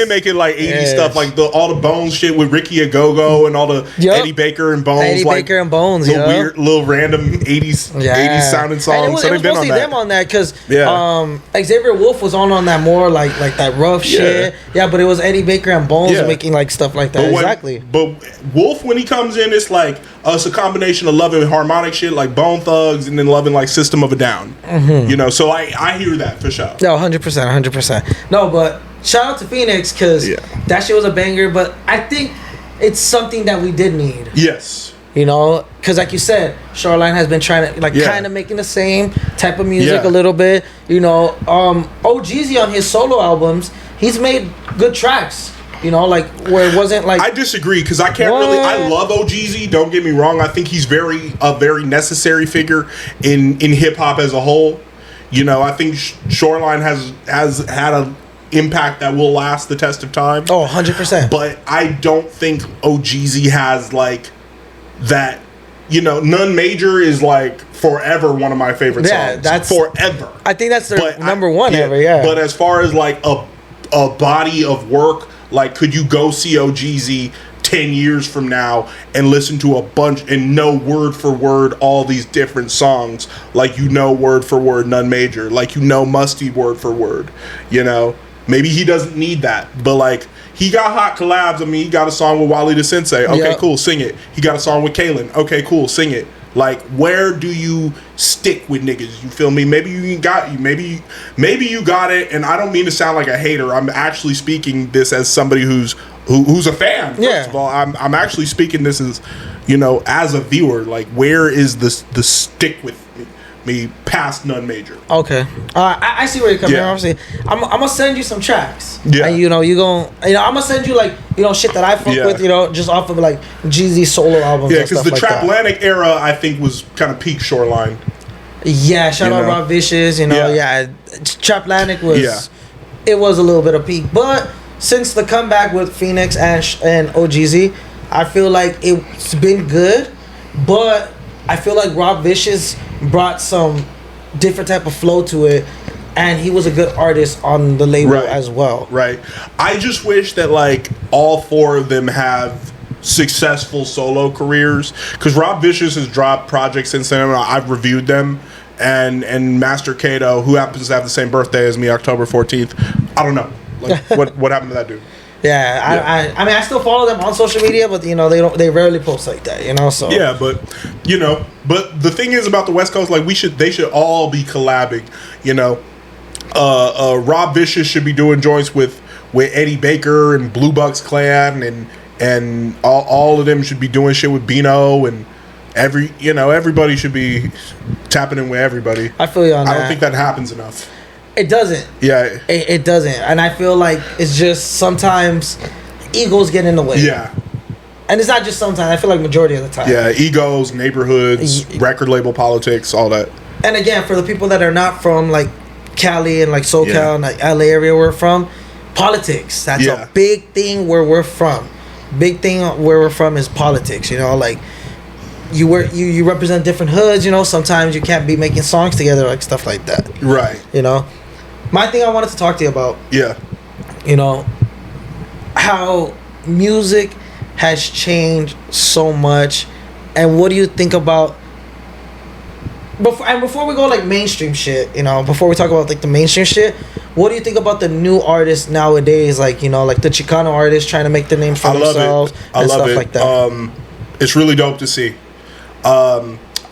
making like 80s stuff, like all the Bones shit with Ricky A Go-Go and all the Eddie Baker and Bones, little weird, little random 80s sounding songs. So they've been on that. Them on that because Xavier Wolf was on that more like that rough shit. Yeah, but it was Eddie Baker and Bones making like stuff like that. But Wolf, when he comes in, it's like it's a combination of Love and Harmonic harmonic shit like Bone Thugs, and then loving like System of a Down. You know, so I hear that for sure. No, 100%. No, but shout out to Phoenix because that shit was a banger. But I think it's something that we did need. Yes. You know, because like you said, Shoreline has been trying to kind of making the same type of music a little bit. You know, OGZ on his solo albums, he's made good tracks. You know, like where it wasn't like. I disagree because I can't really. I love OGZ. Don't get me wrong. I think he's a very necessary figure in hip hop as a whole. You know, I think Shoreline has had a impact that will last the test of time. Oh, 100%. But I don't think OGZ has like that. You know, None Major is like forever one of my favorite songs. That's forever. I think that's their number one ever. Yeah. But as far as like a body of work, like could you go see OGZ 10 years from now and listen to a bunch and know word for word all these different songs, like you know word for word None Major, like you know Musty word for word. You know, maybe he doesn't need that, but like he got hot collabs. I mean, he got a song with Wally the Sensei. Okay, cool, sing it. He got a song with Kalen. Okay, cool, sing it. Like, where do you stick with niggas? You feel me? Maybe you got maybe you got it. And I don't mean to sound like a hater. I'm actually speaking this as somebody who's a fan. First of all, I'm actually speaking this as, you know, as a viewer. Like, where is the stick with me past None Major? Okay, I see where you're coming from. Obviously, I'm gonna send you some tracks. Yeah, and, you know, I'm gonna send you like, you know, shit that I fuck with. You know, just off of like Jeezy solo albums. Yeah, because the Traplantic era I think was kind of peak Shoreline. Yeah, shout out Rob Vicious. You know, Traplantic was it was a little bit of peak, but since the comeback with Phoenix and OGZ, I feel like it's been good, but I feel like Rob Vicious brought some different type of flow to it, and he was a good artist on the label as well. Right. I just wish that like all four of them have successful solo careers, because Rob Vicious has dropped projects since then. I've reviewed them, and Master Kato, who happens to have the same birthday as me, October 14th. I don't know. Like, what happened to that dude? Yeah, I mean, I still follow them on social media, but you know, they rarely post like that, you know. So yeah, but you know, but the thing is about the West Coast, like they should all be collabing, you know. Rob Vicious should be doing joints with Eddie Baker and Blue Bucks Clan, and all of them should be doing shit with Bino, and everybody should be tapping in with everybody. I feel you on that. I don't think that happens enough. It doesn't. Yeah. It doesn't. And I feel like it's just sometimes egos get in the way. Yeah. And it's not just sometimes. I feel like majority of the time. Yeah, egos, neighborhoods, record label politics, all that. And again, for the people that are not from like Cali and like SoCal and like LA area we're from, politics. That's a big thing where we're from. Big thing where we're from is politics. You know, like you represent different hoods. You know, sometimes you can't be making songs together, like stuff like that. Right. You know. My thing I wanted to talk to you about, you know, how music has changed so much, and what do you think about before we go like mainstream shit, you know, before we talk about like the mainstream shit, what do you think about the new artists nowadays, like, you know, like the Chicano artists trying to make the names for themselves and stuff like that? It's really dope to see.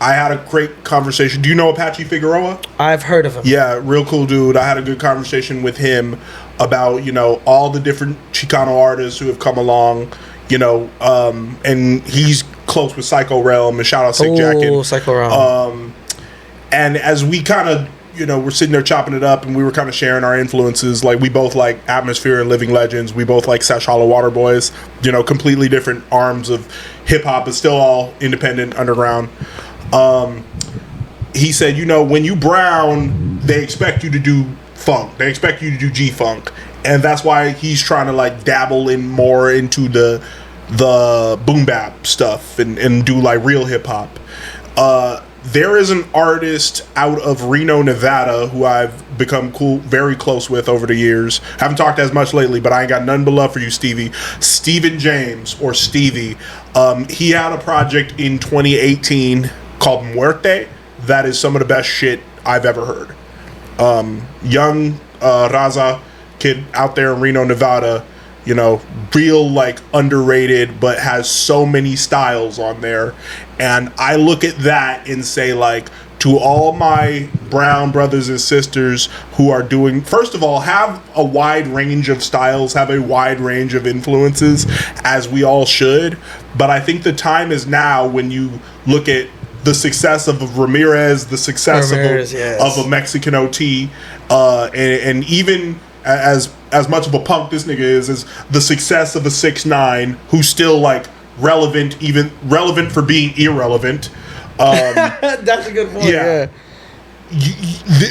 I had a great conversation. Do you know Apache Figueroa? I've heard of him. Yeah, real cool dude. I had a good conversation with him about, you know, all the different Chicano artists who have come along, you know, and he's close with Psycho Realm, and shout out Sick Jacket. Oh, Psycho Realm. And as we kind of, you know, we're sitting there chopping it up, and we were kind of sharing our influences. Like, we both like Atmosphere and Living Legends. We both like Sash Hollow Water Boys. You know, completely different arms of hip-hop, but still all independent, underground. He said, you know, when you brown, they expect you to do funk. They expect you to do G-funk. And that's why he's trying to, like, dabble in more into the boom bap stuff and do, like, real hip-hop. There is an artist out of Reno, Nevada, who I've become very close with over the years. Haven't talked as much lately, but I ain't got nothing but love for you, Stevie. Steven James, or Stevie. He had a project in 2018 called Muerte. That is some of the best shit I've ever heard. Young Raza kid out there in Reno, Nevada, you know, real like underrated, but has so many styles on there. And I look at that and say, like, to all my brown brothers and sisters who are doing, first of all, have a wide range of styles, have a wide range of influences, as we all should. But I think the time is now when you look at the success of Ramirez, the success of a Mexican OT, and even as much of a punk this nigga is the success of a 6ix9ine who's still like relevant, even relevant for being irrelevant. That's a good point. Yeah.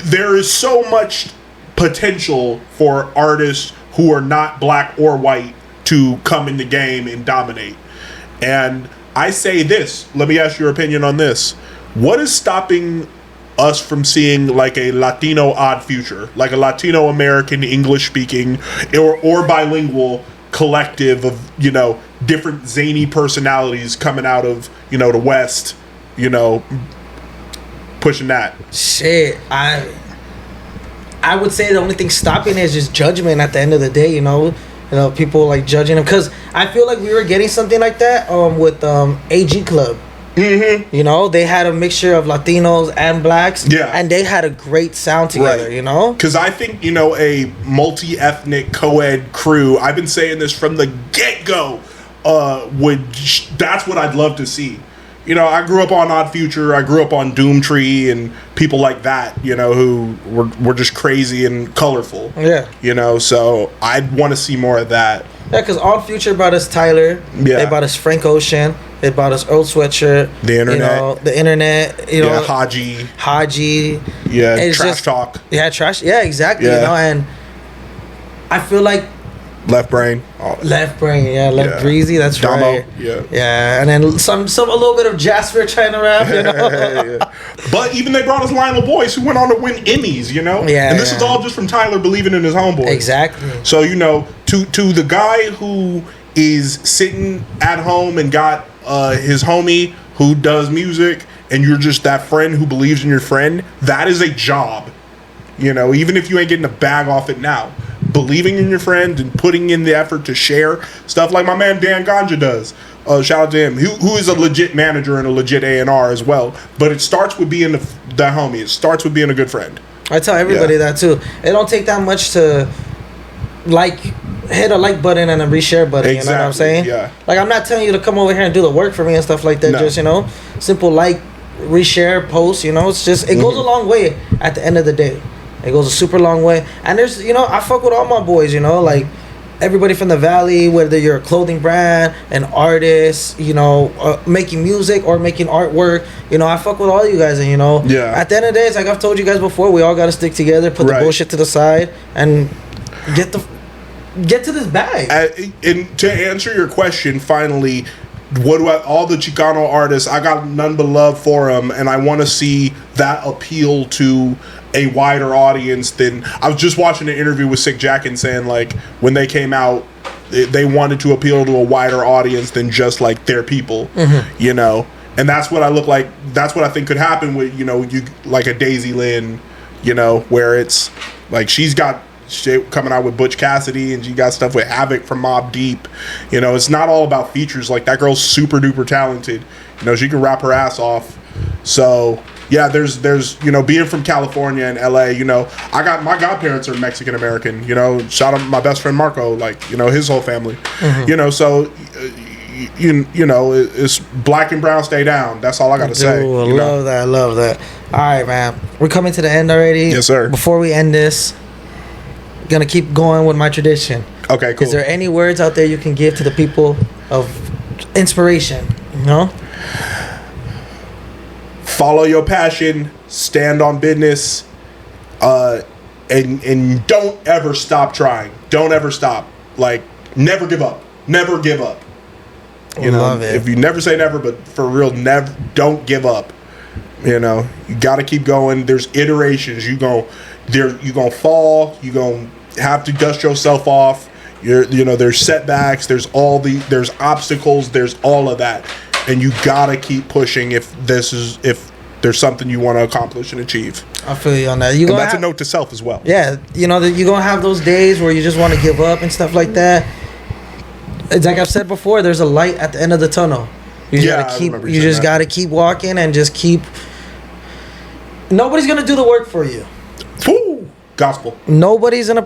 There is so much potential for artists who are not black or white to come in the game and dominate. And I say this, let me ask your opinion on this. What is stopping us from seeing like a Latino Odd Future, like a Latino American English speaking or bilingual collective of, you know, different zany personalities coming out of, you know, the West, you know, pushing that? Shit, I would say the only thing stopping it is just judgment at the end of the day, you know, people like judging them, because I feel like we were getting something like that with AG Club. Mm-hmm. You know, they had a mixture of Latinos and blacks, and they had a great sound together, right. You know? Because I think, you know, a multi-ethnic co-ed crew, I've been saying this from the get-go, that's what I'd love to see. You know, I grew up on Odd Future, I grew up on Doomtree and people like that, you know, who were just crazy and colorful. Yeah. You know, so I'd want to see more of that. Yeah, because Odd Future brought us Tyler. Yeah. They brought us Frank Ocean. They brought us Earl Sweatshirt. The internet. You know, the internet. You know, Haji. Yeah, Trash Talk. Yeah, Trash. Yeah, exactly. Yeah. You know, and I feel like Left Brain. Left Brain, yeah. Left Breezy, that's Damo, right. Yeah. Yeah, and then some a little bit of Jasper trying to rap, you know. Yeah. But even they brought us Lionel Boyce, who went on to win Emmys, you know. Yeah. And this is all just from Tyler believing in his homeboy. Exactly. So, you know, to the guy who is sitting at home and got his homie who does music, and you're just that friend who believes in your friend, that is a job. You know, even if you ain't getting a bag off it now. Believing in your friend and putting in the effort to share stuff like my man Dan Ganja does. Shout out to him, who is a legit manager and a legit A&R as well. But it starts with being the homie. It starts with being a good friend. I tell everybody that too. It don't take that much to hit a like button and a reshare button. Exactly. You know what I'm saying? Yeah. Like, I'm not telling you to come over here and do the work for me and stuff like that. No. Just, you know, simple like, reshare, post. You know, it's just it goes a long way at the end of the day. It goes a super long way. And there's, you know, I fuck with all my boys, you know, like everybody from the Valley, whether you're a clothing brand, an artist, you know, making music or making artwork, you know, I fuck with all you guys. And, you know, at the end of the day, it's like I've told you guys before, we all got to stick together, put the bullshit to the side, and get to this bag. And to answer your question, finally, all the Chicano artists, I got none but love for them, and I want to see that appeal to a wider audience than. I was just watching an interview with Sick Jack and saying, like, when they came out, they wanted to appeal to a wider audience than just like their people, you know. And that's what I look like. That's what I think could happen with, you know, you like a Daisy Lynn, you know, where it's like she's got shit coming out with Butch Cassidy and she got stuff with Havoc from Mobb Deep. You know, it's not all about features. Like, that girl's super duper talented. You know, she can rap her ass off. So yeah, there's you know, being from California and LA, you know, I got my godparents are Mexican American, you know, shout out my best friend Marco, like, you know, his whole family, you know, so you know, it's black and brown stay down. That's all I gotta say. I love that. All right, man, we're coming to the end already. Yes, sir. Before we end this, gonna keep going with my tradition. Okay, cool. Is there any words out there you can give to the people of inspiration, you know? Follow your passion, stand on business, and don't ever stop trying. Don't ever stop. Like, never give up. Never give up. You know, if you never say never, but for real, never, don't give up. You know, you got to keep going. There's iterations. You gonna fall. You gonna have to dust yourself off. You know, there's setbacks. There's obstacles. There's all of that. And you gotta keep pushing if there's something you want to accomplish and achieve. I feel you on that. And that's a note to self as well. Yeah, you know, you're gonna have those days where you just want to give up and stuff like that. it's like I've said before, there's a light at the end of the tunnel. You just gotta keep walking and just keep. Nobody's gonna do the work for you. Ooh, gospel. Nobody's gonna,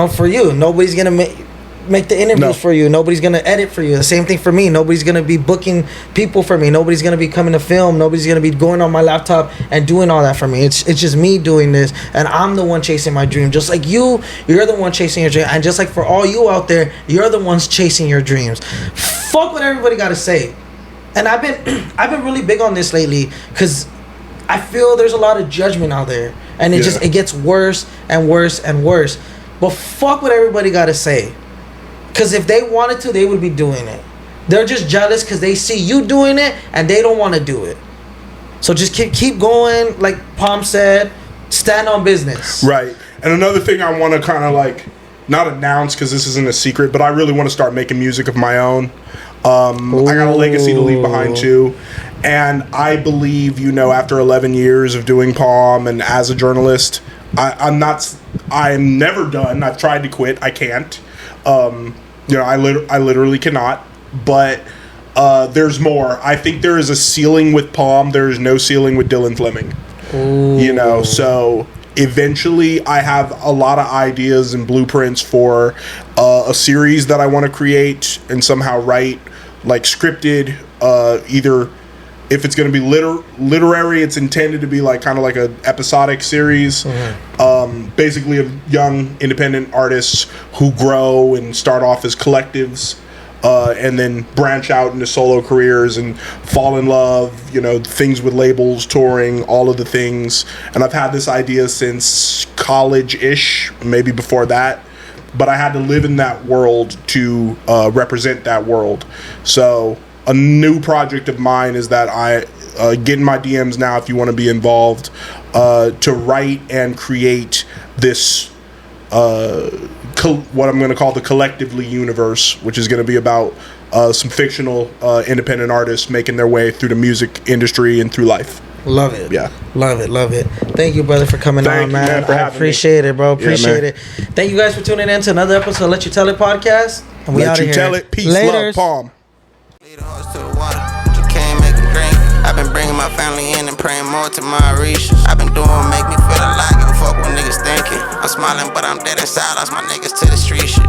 for you. Nobody's gonna make the interviews for you. Nobody's gonna edit for you. The same thing for me. Nobody's gonna be booking people for me. Nobody's gonna be coming to film. Nobody's gonna be going on my laptop and doing all that for me. It's just me doing this, and I'm the one chasing my dream. Just like you're the one chasing your dream, and just like for all you out there, you're the ones chasing your dreams. Fuck what everybody gotta say. And I've been really big on this lately because I feel there's a lot of judgment out there, and it gets worse and worse and worse. But fuck what everybody gotta say. Because if they wanted to, they would be doing it. They're just jealous because they see you doing it and they don't want to do it. So just keep going. Like Palm said, stand on business. Right. And another thing I want to kind of like, not announce because this isn't a secret, but I really want to start making music of my own. I got a legacy to leave behind too. And I believe, after 11 years of doing Palm and as a journalist, I'm never done. I've tried to quit. I can't. I literally cannot, but there's more. I think there is a ceiling with Palm. There is no ceiling with Dylan Fleming. Ooh. So eventually I have a lot of ideas and blueprints for a series that I want to create and somehow write, like scripted, either if it's going to be literary, it's intended to be like kind of like a episodic series, basically of young independent artists who grow and start off as collectives, and then branch out into solo careers and fall in love, things with labels, touring, all of the things. And I've had this idea since college-ish, maybe before that, but I had to live in that world to represent that world. So a new project of mine is that I get in my DMs now if you want to be involved, to write and create this what I'm going to call the Collectively universe, which is going to be about some fictional independent artists making their way through the music industry and through life. Love it. Yeah. Love it. Thank you, brother, for coming on, man. I appreciate it, bro. Appreciate it. Thank you guys for tuning in to another episode of Let You Tell It podcast. And we out of here. Let You Tell It. Peace, Laters. love, Palm. Lead a horse to the water, you can't make them drink. I've been bringing my family in and praying more to my reach. I've been doing make me feel alive, give a fuck what niggas thinking. I'm smiling but I'm dead inside, lost my niggas to the street shit.